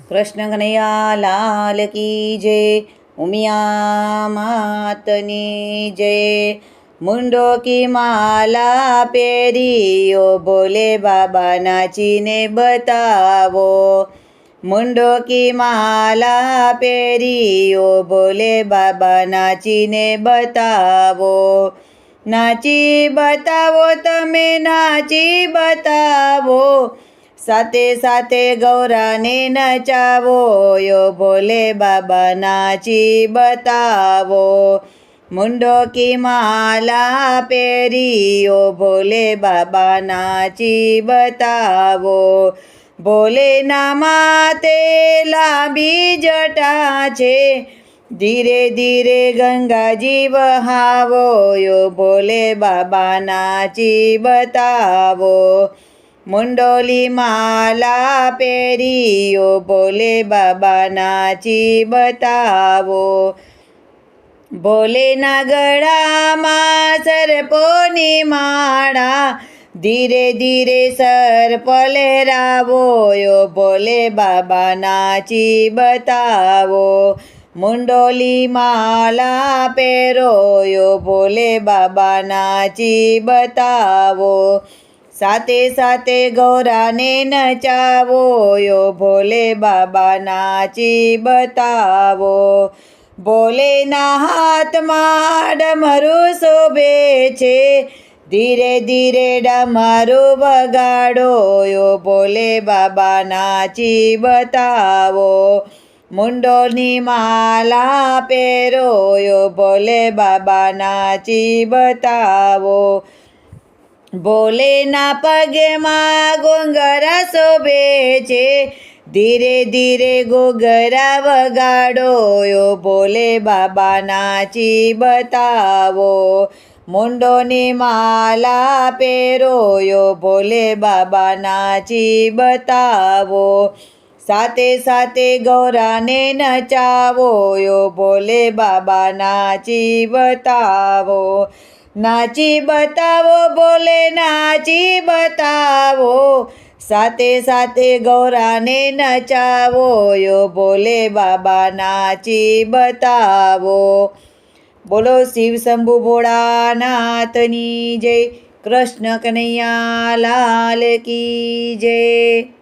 કૃષ્ણ કનૈયા લાલ કી જય, ઉમિયા માતની જય। મુંડો કી માલા પહેરીઓ, ભોલે બાબા નાચીને બતાવો। મુંડો કી માલા પહેરીઓ, ભોલે બાબા નાચીને બતાવો। નાચી બતાવો તમે, નાચી બતાવો, સાથે સાથે ગૌરાને નચાવો। યો ભોલે બાબા નાચી બતાવો। મુંડો કી માલા પહેરીઓ, ભોલે બાબા નાચી બતાવો। ભોલેના માથે લાંબી જટા છે, ધીરે ધીરે ગંગાજી વહાવો। યો ભોલે બાબા નાચી બતાવો। મુંડોલી માલા પહેરીઓ, ભોલે બાબા નાચી બતાવો। ભોલેના ગળામાં સર્પોની માળા, ધીરે ધીરે સર્પ લહેરાવો। યો ભોલે બાબા નાચી બતાવો। મુંડોલી માલા પહેરો, યો ભોલે બાબા નાચી બતાવો। સાથે સાથે ગૌરાને નચાવો। યો ભોલે બાબા નાચી બતાવો। ભોલેના હાથમાં ડમરું શોભે છે, ધીરે ધીરે ડમરું વગાડો। યો ભોલે બાબા નાચી બતાવો। મુંડોની માલા પહેરો, યો ભોલે બાબા નાચી બતાવો। ભોલેના પગમાં ઘૂંઘરા શોભે છે, ધીરે ધીરે ઘૂંઘરા વગાડો। યો ભોલે બાબા નાચી બતાવો। મુંડોની માલા પહેરો, યો ભોલે બાબા નાચી બતાવો। સાથે સાથે ગૌરાને નચાવો। યો ભોલે બાબા નાચી બતાવો। નાચી બતાવો ભોલે નાચી બતાવો, સાથે સાથે ગૌરાને નચાવો। યો ભોલે બાબા નાચી બતાવો। બોલો શિવ શંભુ ભોળાનાથની જય। કૃષ્ણ કનૈયા લાલ કી જય।